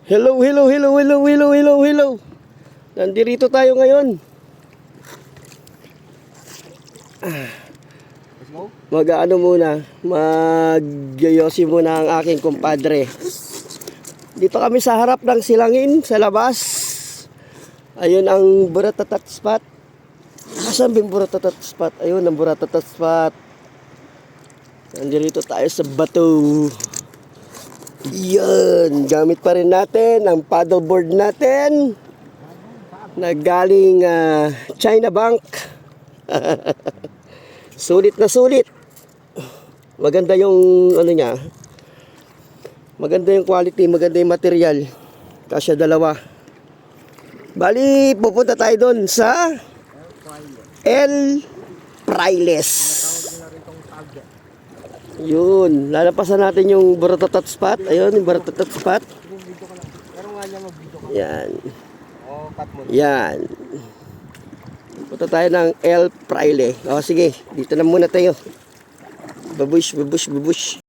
Hello, hello, hello, hello, hello, hello, hello. Nandito tayo ngayon. Let's go. Mag-ano muna, mag-yoyosi muna ang aking kumpadre. Dito kami sa harap ng silangin, sa labas. Ayun ang Buratatat spot. Asan ba yung Buratatat spot? Ayun ang Buratatat spot. Nandito tayo sa bato. Yan, gamit pa rin natin ang paddleboard natin na galing China Bank. Sulit na sulit. Maganda yung ano niya. Maganda yung quality, maganda yung material. Kasya dalawa. Bali, pupunta tayo doon sa El Frailes. Yun, lalapasan natin yung Buratatat spot. Ayun, yung Buratatat spot. Pero nga niya mag-video ka. Yan. Oh, cut mo. Yan. Punta tayo ng El Fraile. O sige, dito na muna tayo. Babush, babush, babush.